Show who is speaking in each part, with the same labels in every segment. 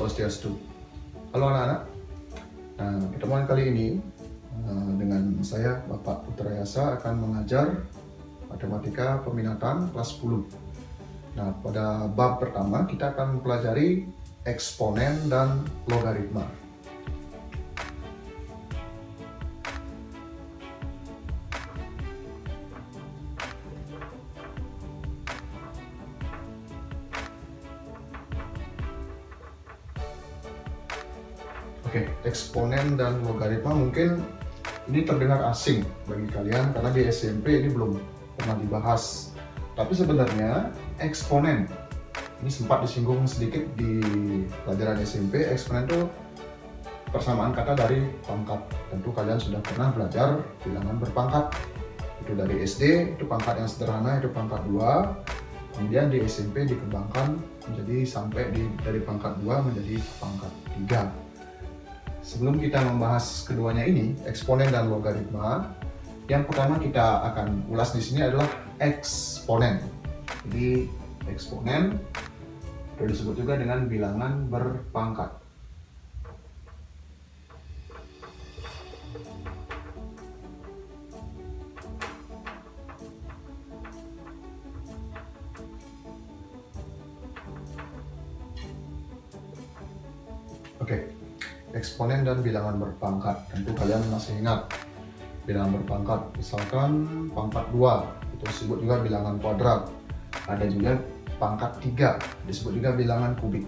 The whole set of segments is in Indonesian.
Speaker 1: Swastiastu. Halo anak-anak. Nah, pertemuan kali ini dengan saya Bapak Putra Yasa akan mengajar matematika peminatan kelas 10. Nah, pada bab pertama kita akan pelajari eksponen dan logaritma. Oke, eksponen dan logaritma mungkin ini terdengar asing bagi kalian karena di SMP ini belum pernah dibahas. Tapi sebenarnya eksponen ini sempat disinggung sedikit di pelajaran SMP. Eksponen itu persamaan kata dari pangkat. Tentu kalian sudah pernah belajar bilangan berpangkat. Itu dari SD, itu pangkat yang sederhana, itu pangkat 2. Kemudian di SMP dikembangkan menjadi sampai dari pangkat 2 menjadi pangkat 3. Sebelum kita membahas keduanya ini, eksponen dan logaritma, yang pertama kita akan ulas di sini adalah eksponen. Jadi eksponen itu disebut juga dengan bilangan berpangkat. Oke. Eksponen dan bilangan berpangkat, tentu kalian masih ingat bilangan berpangkat, misalkan pangkat 2 itu disebut juga bilangan kuadrat, ada juga pangkat 3 disebut juga bilangan kubik.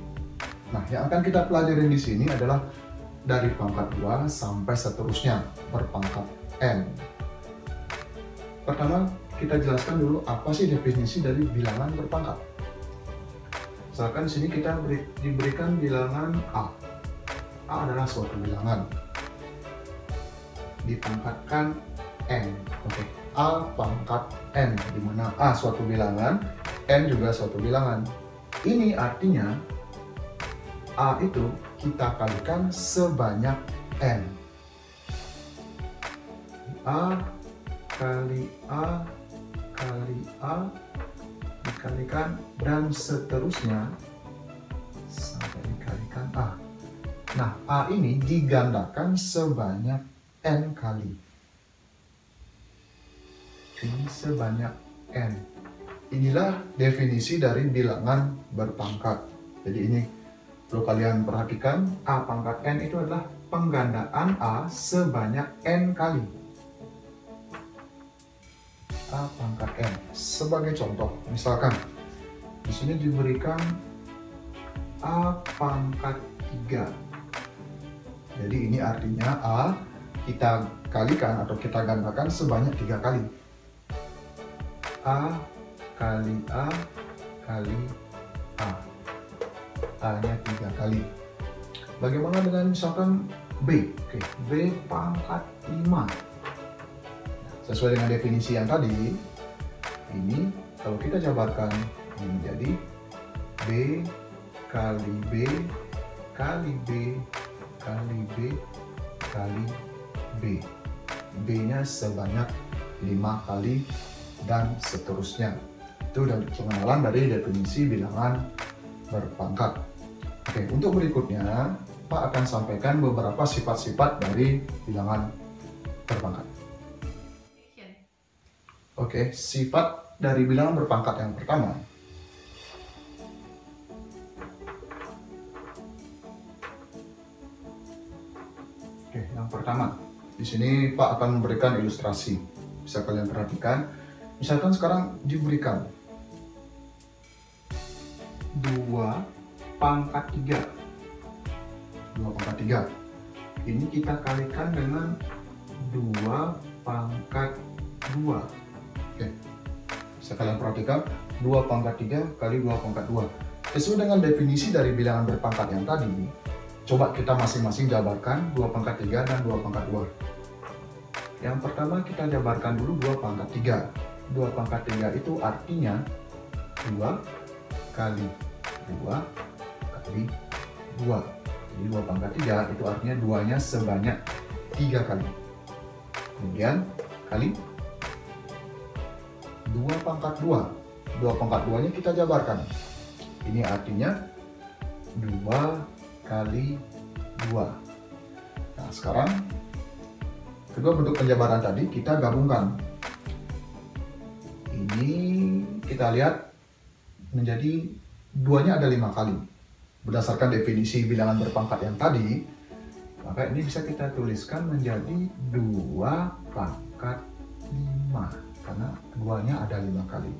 Speaker 1: Nah, yang akan kita pelajarin di sini adalah dari pangkat 2 sampai seterusnya berpangkat n. Pertama kita jelaskan dulu apa sih definisi dari bilangan berpangkat. Misalkan di sini kita diberikan bilangan A. A adalah suatu bilangan dipangkatkan n. Oke, A pangkat n, di mana A suatu bilangan, n juga suatu bilangan. Ini artinya A itu kita kalikan sebanyak n. A kali A kali A dikalikan dan seterusnya sampai dikalikan A. Nah, A ini digandakan sebanyak n kali. Ini sebanyak n. Inilah definisi dari bilangan berpangkat. Jadi ini perlu kalian perhatikan, A pangkat n itu adalah penggandaan A sebanyak n kali. A pangkat n. Sebagai contoh, misalkan di sini diberikan A pangkat 3. Jadi ini artinya A kita kalikan atau kita gandakan sebanyak 3 kali. A kali A kali A. A-nya 3 kali. Bagaimana dengan misalkan B? Oke, B pangkat 5. Sesuai dengan definisi yang tadi, ini kalau kita jabarkan ini menjadi B kali B kali B kali B kali B. B-nya sebanyak 5 kali dan seterusnya. Itu dari pengenalan dari definisi bilangan berpangkat. Oke, untuk berikutnya Pak akan sampaikan beberapa sifat-sifat dari bilangan berpangkat. Oke, sifat dari bilangan berpangkat yang pertama, di sini Pak akan memberikan ilustrasi. Bisa kalian perhatikan. Misalkan sekarang diberikan 2 pangkat 3. 2 pangkat 3. Ini kita kalikan dengan 2 pangkat 2. Oke. Bisa kalian perhatikan 2 pangkat 3 kali 2 pangkat 2. Sesuai dengan definisi dari bilangan berpangkat yang tadi, coba kita masing-masing jabarkan 2 pangkat 3 dan 2 pangkat 2. Yang pertama kita jabarkan dulu 2 pangkat 3. 2 pangkat 3 itu artinya 2 kali 2 kali 2. Jadi 2 pangkat 3 itu artinya 2-nya sebanyak 3 kali. Kemudian kali 2 pangkat 2. 2 pangkat 2-nya kita jabarkan. Ini artinya 2 kali 2. Nah, sekarang kedua bentuk penjabaran tadi kita gabungkan. Ini kita lihat menjadi duanya ada 5 kali. Berdasarkan definisi bilangan berpangkat yang tadi, maka ini bisa kita tuliskan menjadi 2 pangkat 5 karena duanya ada 5 kali.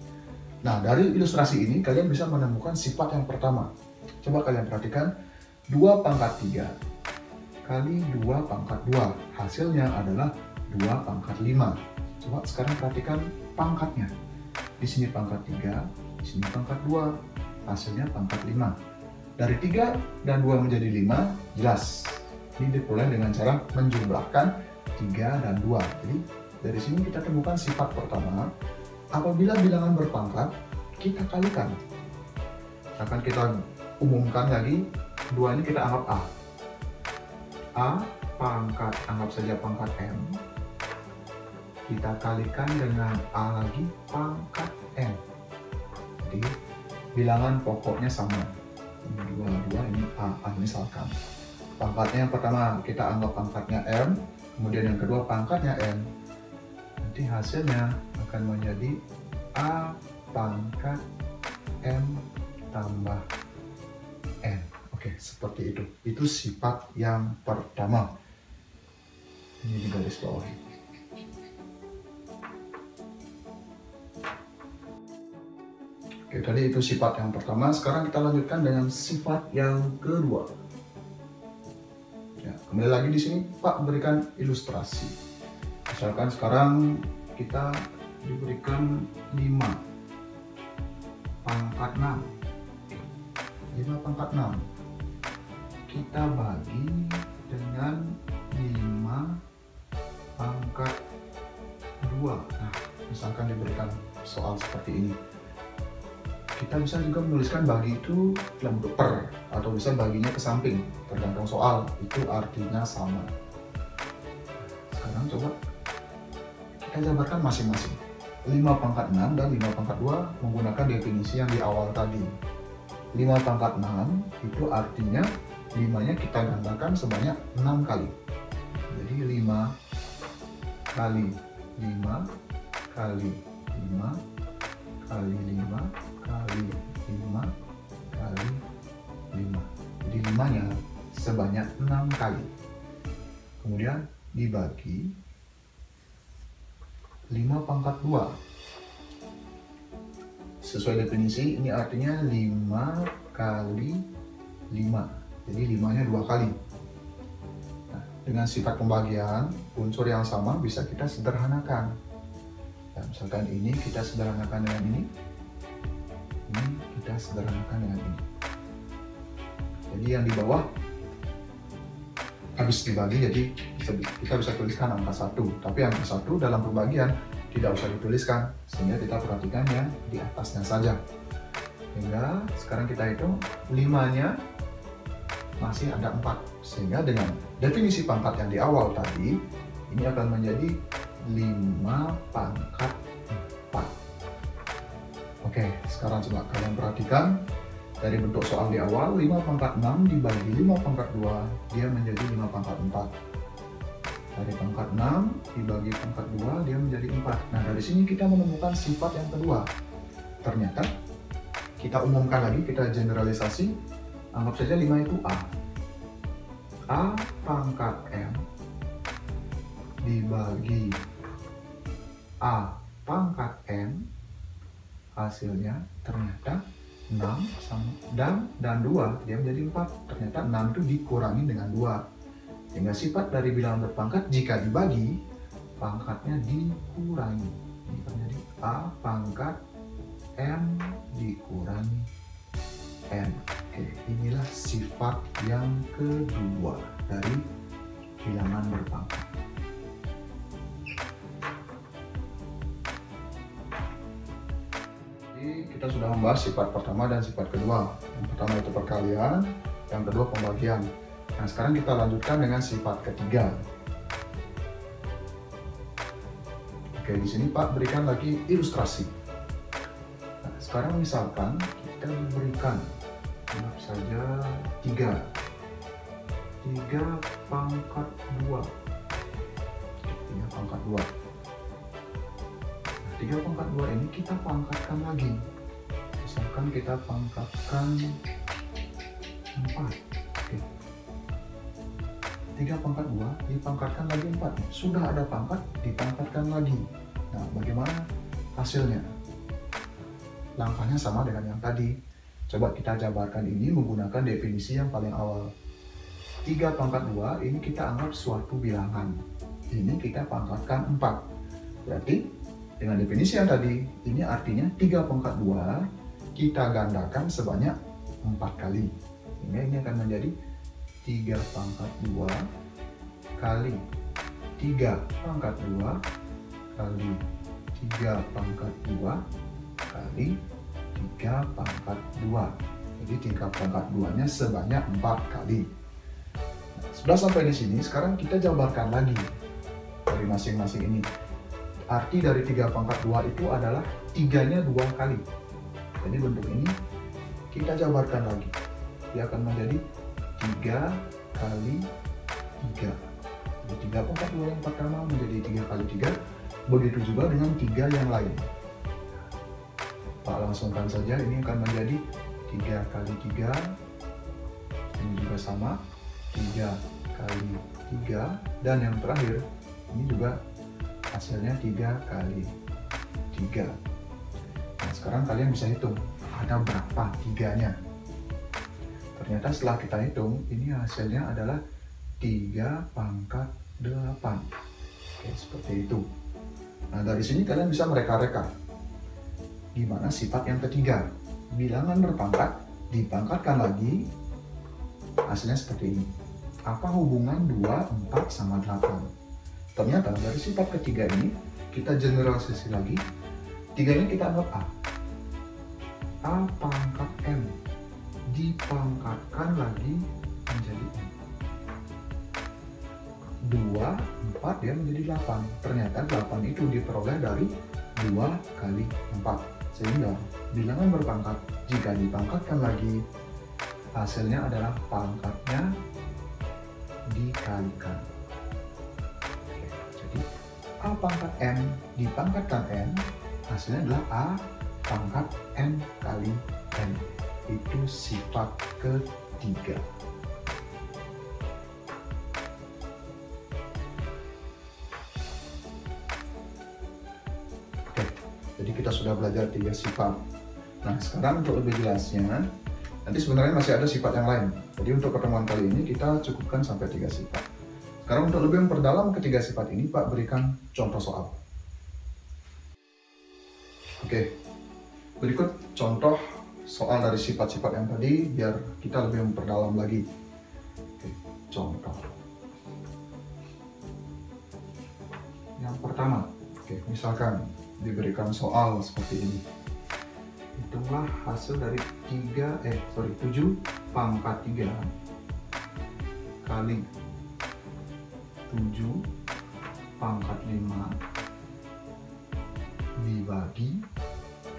Speaker 1: Nah, dari ilustrasi ini kalian bisa menemukan sifat yang pertama. Coba kalian perhatikan, 2 pangkat 3 kali 2 pangkat 2. Hasilnya adalah 2 pangkat 5. Coba sekarang perhatikan pangkatnya. Di sini pangkat 3, di sini pangkat 2. Hasilnya pangkat 5. Dari 3 dan 2 menjadi 5, jelas. Ini diperoleh dengan cara menjumlahkan 3 dan 2. Jadi dari sini kita temukan sifat pertama. Apabila bilangan berpangkat, kita kalikan. Akan kita umumkan lagi, 2 ini kita anggap A. A pangkat, anggap saja pangkat M. Kita kalikan dengan A lagi pangkat M. Jadi bilangan pokoknya sama. Ini 2, ini A misalkan. Pangkatnya yang pertama kita anggap pangkatnya M, kemudian yang kedua pangkatnya M. Nanti hasilnya akan menjadi A pangkat M tambah N. Oke, seperti itu. Itu sifat yang pertama. Ini di garis bawahi. Oke, tadi itu sifat yang pertama. Sekarang kita lanjutkan dengan sifat yang kedua. Ya, kembali lagi di sini Pak berikan ilustrasi. Misalkan sekarang kita diberikan 5 pangkat 6. 5 pangkat 6. Kita bagi dengan 5 pangkat 2. Nah, misalkan diberikan soal seperti ini. Kita bisa juga menuliskan bagi itu dalam bentuk per, atau bisa baginya ke samping, tergantung soal, itu artinya sama. Sekarang coba kita jabarkan masing-masing. 5 pangkat 6 dan 5 pangkat 2 menggunakan definisi yang di awal tadi. 5 pangkat 6 itu artinya 5-nya kita gandakan sebanyak 6 kali. Jadi 5 kali 5 kali 5 kali 5 kali 5 kali 5. Jadi 5-nya sebanyak 6 kali. Kemudian dibagi 5 pangkat 2. Sesuai definisi ini artinya 5 kali 5. Jadi 5-nya 2 kali. Nah, dengan sifat pembagian unsur yang sama bisa kita sederhanakan. Nah, misalkan ini kita sederhanakan dengan ini kita sederhanakan dengan ini. Jadi yang di bawah habis dibagi, jadi kita bisa tuliskan angka 1. Tapi angka 1 dalam pembagian tidak usah dituliskan, sehingga kita perhatikan yang di atasnya saja. Sehingga sekarang kita hitung 5-nya masih ada 4. Sehingga dengan definisi pangkat yang di awal tadi, ini akan menjadi 5 pangkat 4. Oke, sekarang coba kalian perhatikan dari bentuk soal di awal, 5 pangkat 6 dibagi 5 pangkat 2, dia menjadi 5 pangkat 4. Dari pangkat 6 dibagi pangkat 2, dia menjadi 4. Nah, dari sini kita menemukan sifat yang kedua. Ternyata kita umumkan lagi, kita generalisasi, anggap saja 5 itu A. A pangkat M dibagi A pangkat M, hasilnya ternyata 6 sama dan 2, dia menjadi 4. Ternyata 6 itu dikurangi dengan 2. Sehingga sifat dari bilangan berpangkat jika dibagi, pangkatnya dikurangi. Ini akan menjadi A pangkat M dikurangi N. Oke, inilah sifat yang kedua dari bilangan berpangkat. Kita sudah membahas sifat pertama dan sifat kedua. Yang pertama itu perkalian, yang kedua pembagian. Nah, sekarang kita lanjutkan dengan sifat ketiga. Oke, di sini Pak berikan lagi ilustrasi. Nah, sekarang misalkan kita diberikan, anggap saja 3. 3 pangkat 2. 3 pangkat 2. Nah, 3 pangkat 2 ini kita pangkatkan lagi. Misalkan kita pangkatkan 4. Oke. 3 pangkat 2 dipangkatkan lagi 4. Sudah ada pangkat, dipangkatkan lagi. Nah, bagaimana hasilnya? Langkahnya sama dengan yang tadi. Coba kita jabarkan ini menggunakan definisi yang paling awal. 3 pangkat 2 ini kita anggap suatu bilangan. Ini kita pangkatkan 4. Berarti dengan definisi yang tadi, ini artinya 3 pangkat 2 kita gandakan sebanyak 4 kali. Sehingga ini akan menjadi 3 pangkat 2 kali 3 pangkat 2 kali 3 pangkat 2 kali 3 pangkat 2. Jadi 3 pangkat 2-nya sebanyak 4 kali. Sudah sampai di sini, sekarang kita jabarkan lagi dari masing-masing ini. Arti dari 3 pangkat 2 itu adalah 3-nya 2 kali. Jadi bentuk ini kita jabarkan lagi. Dia akan menjadi 3 kali 3. Jadi 3 pangkat 2 yang pertama menjadi 3 kali 3. Begitu juga dengan 3 yang lain. Pak langsungkan saja, ini akan menjadi 3 kali 3. Ini juga sama. 3 kali 3, dan yang terakhir ini juga hasilnya 3 kali 3. Nah, sekarang kalian bisa hitung ada berapa 3-nya. Ternyata setelah kita hitung, ini hasilnya adalah 3 pangkat 8. Oke, seperti itu. Nah, dari sini kalian bisa mereka-reka gimana sifat yang ketiga. Bilangan berpangkat dipangkatkan lagi, hasilnya seperti ini. Apa hubungan 2, 4 sama 8? Ternyata dari sifat ketiga ini kita generalisasi lagi. 3 ini kita anggap A. A pangkat M dipangkatkan lagi menjadi M. 2, 4 dia menjadi 8. Ternyata 8 itu diperoleh dari 2 kali 4. Sehingga bilangan berpangkat jika dipangkatkan lagi, hasilnya adalah pangkatnya dikalikan. Jadi A pangkat M dipangkatkan N, hasilnya adalah A pangkat M kali N. Itu sifat ketiga. Oke, jadi kita sudah belajar 3 sifat. Nah, sekarang untuk lebih jelasnya, nanti sebenarnya masih ada sifat yang lain. Jadi untuk pertemuan kali ini kita cukupkan sampai 3 sifat. Sekarang untuk lebih memperdalam ketiga sifat ini, Pak berikan contoh soal. Oke, berikut contoh soal dari sifat-sifat yang tadi biar kita lebih memperdalam lagi. Oke, contoh. Yang pertama, oke, misalkan diberikan soal seperti ini. Hitunglah hasil dari 7 pangkat 3 kali 7 pangkat 5 dibagi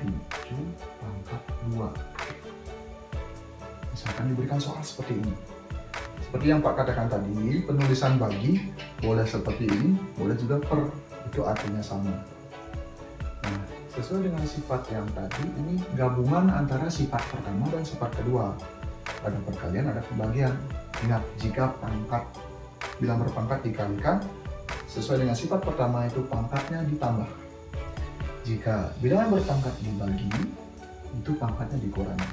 Speaker 1: 7 pangkat 2. Misalkan diberikan soal seperti ini. Seperti yang Pak katakan tadi, penulisan bagi boleh seperti ini, boleh juga per. Itu artinya sama. Nah, sesuai dengan sifat yang tadi, ini gabungan antara sifat pertama dan sifat kedua. Ada perkalian, ada pembagian. Ingat, jika pangkat bilang berpangkat dikalikan, sesuai dengan sifat pertama itu pangkatnya ditambah. Jika bilangan berpangkat dibagi, itu pangkatnya dikurangi.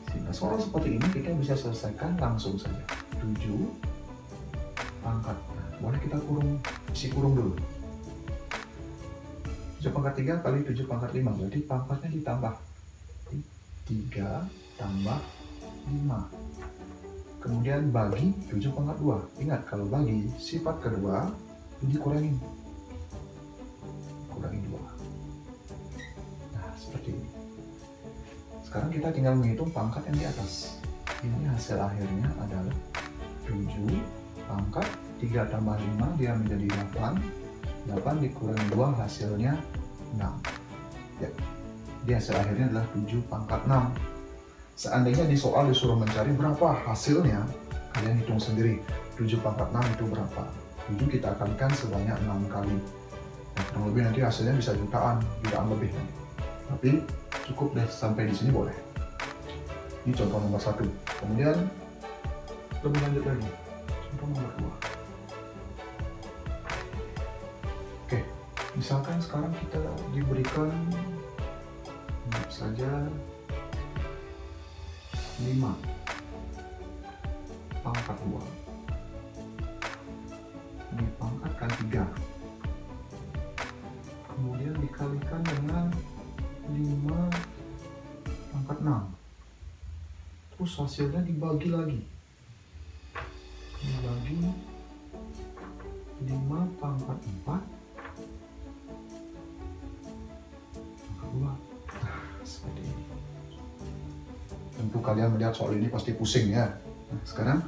Speaker 1: Sehingga soal seperti ini kita bisa selesaikan langsung saja. 7 pangkat, nah, boleh kita isi kurung dulu. 7 pangkat 3 kali 7 pangkat 5, berarti pangkatnya ditambah. 3 tambah 5. Kemudian bagi 7 pangkat 2. Ingat, kalau bagi sifat kedua dikurangi. Kurangi 2. Nah, seperti ini. Sekarang kita tinggal menghitung pangkat yang di atas. Ini hasil akhirnya adalah 7 pangkat 3 tambah 5 dia menjadi 8. 8 dikurangi 2 hasilnya 6. Ya. Di hasil akhirnya adalah 7 pangkat 6. Seandainya di soal disuruh mencari berapa hasilnya, Kalian hitung sendiri, 7 pangkat 6 itu berapa? 7 kita kalikan sebanyak 6 kali. Nah, kurang lebih nanti hasilnya bisa jutaan lebih. Tapi cukup deh sampai di sini boleh. Ini contoh nomor 1. Kemudian lebih lanjut lagi. Contoh nomor 2. Oke, misalkan sekarang kita diberikan anggap saja 5 pangkat 2 dipangkatkan 3, kemudian dikalikan dengan 5 pangkat 6, terus hasilnya dibagi lagi, dibagi 5 pangkat 4 pangkat 2. Nah, seperti ini. Tentu kalian melihat soal ini pasti pusing ya. Nah, sekarang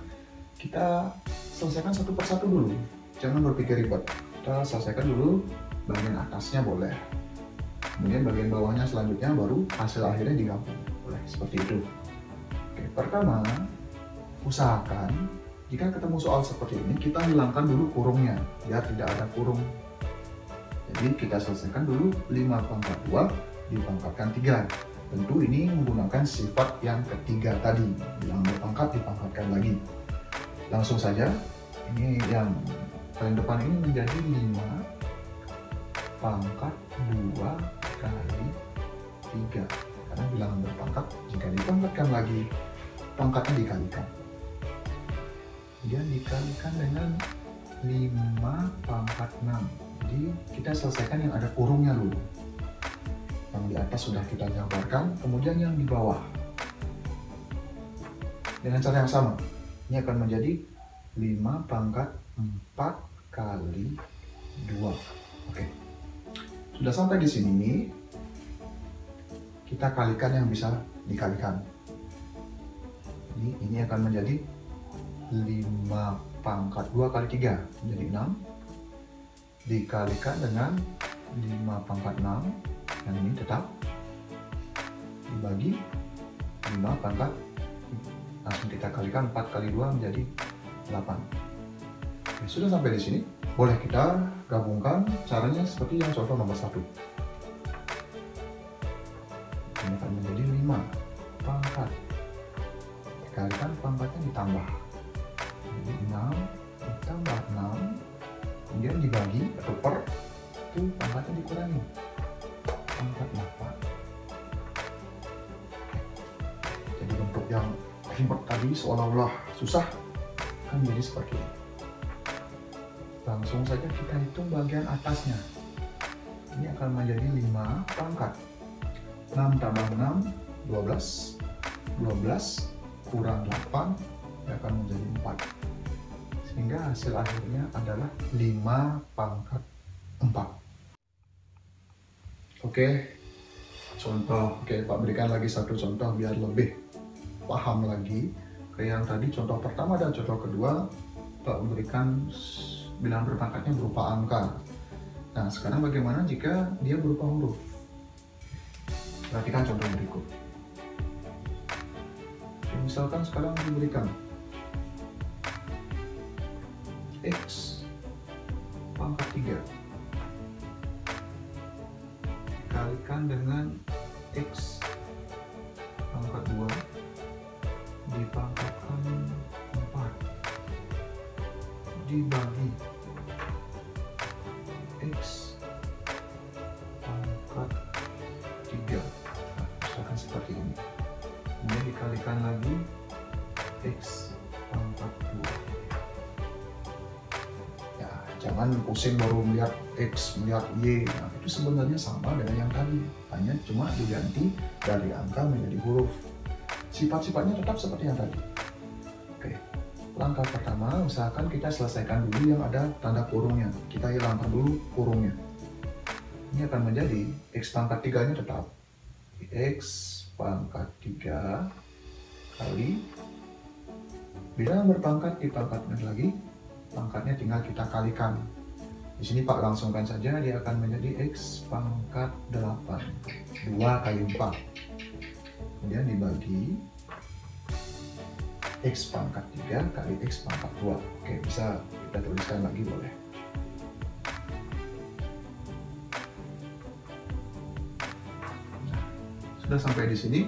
Speaker 1: kita selesaikan satu persatu dulu. Jangan berpikir ribet. Kita selesaikan dulu bagian atasnya boleh. Kemudian bagian bawahnya selanjutnya baru hasil akhirnya digabung. Boleh seperti itu. Oke, pertama usahakan jika ketemu soal seperti ini kita hilangkan dulu kurungnya biar tidak ada kurung. Jadi kita selesaikan dulu 5 pangkat 2 dipangkatkan 3. Tentu ini menggunakan sifat yang ketiga tadi, bilangan berpangkat dipangkatkan lagi. Langsung saja, ini yang paling depan ini menjadi 5 pangkat 2 kali 3. Karena bilangan berpangkat jika dipangkatkan lagi, pangkatnya dikalikan. Kemudian dikalikan dengan 5 pangkat 6. Jadi kita selesaikan yang ada kurungnya dulu. Yang di atas sudah kita gambarkan, kemudian yang di bawah dengan cara yang sama, ini akan menjadi 5 pangkat 4 kali 2. Oke, sudah sampai di sini, kita kalikan yang bisa dikalikan. Ini akan menjadi 5 pangkat 2 kali 3 menjadi 6, dikalikan dengan 5 pangkat 6, yang ini tetap dibagi 5 pangkat, langsung kita kalikan 4 kali 2 menjadi 8. Oke, sudah sampai di sini, boleh kita gabungkan caranya seperti yang contoh nomor 1. Ini akan menjadi 5 pangkat, dikalikan pangkatnya ditambah, jadi 6 ditambah 6, kemudian dibagi atau per, itu pangkatnya dikurangi, pangkat 8. Jadi bentuk yang ribet tadi seolah-olah susah kan jadi seperti ini. Langsung saja kita hitung bagian atasnya. Ini akan menjadi 5 pangkat 6 tambah 6 12, 12 kurang 8 akan menjadi 4, sehingga hasil akhirnya adalah 5 pangkat 4. Oke, contoh. Oke, Pak berikan lagi satu contoh biar lebih paham lagi. Kayak yang tadi contoh pertama dan contoh kedua, Pak berikan bilangan berpangkatnya berupa angka. Nah, sekarang bagaimana jika dia berupa huruf? Perhatikan contoh berikut. Oke, misalkan sekarang diberikan X pangkat 3 dikalikan dengan X pangkat 2 dipangkatkan 4 dibagi X pangkat 3. Nah, misalkan seperti ini. Kemudian dikalikan lagi X pangkat 2. Ya, jangan pusing baru melihat X, melihat Y. Nah, itu sebenarnya sama dengan yang tadi, hanya cuma diganti dari angka menjadi huruf. Sifat-sifatnya tetap seperti yang tadi. Oke, langkah pertama usahakan kita selesaikan dulu yang ada tanda kurungnya. Kita hilangkan dulu kurungnya. Ini akan menjadi X pangkat 3 nya tetap X pangkat 3 kali bilangan berpangkat dipangkatkan lagi, pangkatnya tinggal kita kalikan. Di sini Pak langsungkan saja, dia akan menjadi X pangkat 8 2 kali 4, kemudian dibagi X pangkat 3 kali X pangkat 2. Oke, bisa kita tuliskan lagi boleh. Nah, sudah sampai di sini,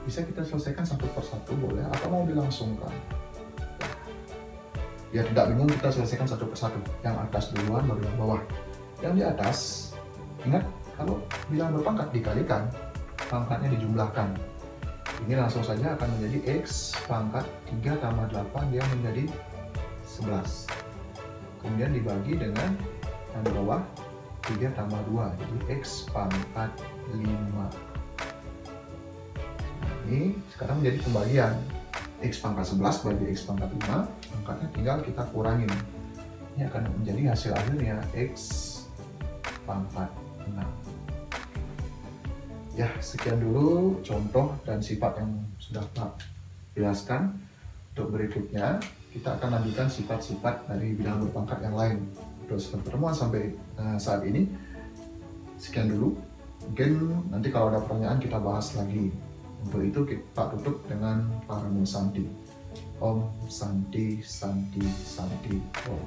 Speaker 1: bisa kita selesaikan satu persatu boleh, atau mau dilangsungkan. Biar tidak bingung, kita selesaikan satu persatu. Yang atas duluan, baru yang bawah. Yang di atas, ingat kalau bilang berpangkat dikalikan, pangkatnya dijumlahkan. Ini langsung saja akan menjadi X pangkat 3 tambah 8, dia menjadi 11. Kemudian dibagi dengan yang di bawah 3 tambah 2, jadi X pangkat 5. Nah, ini sekarang menjadi pembagian. X pangkat 11 bagi X pangkat 5, pangkatnya tinggal kita kurangin. Ini akan menjadi hasil akhirnya X pangkat 6. Ya, sekian dulu contoh dan sifat yang sudah Pak jelaskan. Untuk berikutnya, kita akan lanjutkan sifat-sifat dari bilangan berpangkat yang lain. Untuk pertemuan sampai saat ini, sekian dulu. Mungkin nanti kalau ada pertanyaan kita bahas lagi. Untuk itu kita tutup dengan Paramo Santi. Om Santi Santi Santi Om.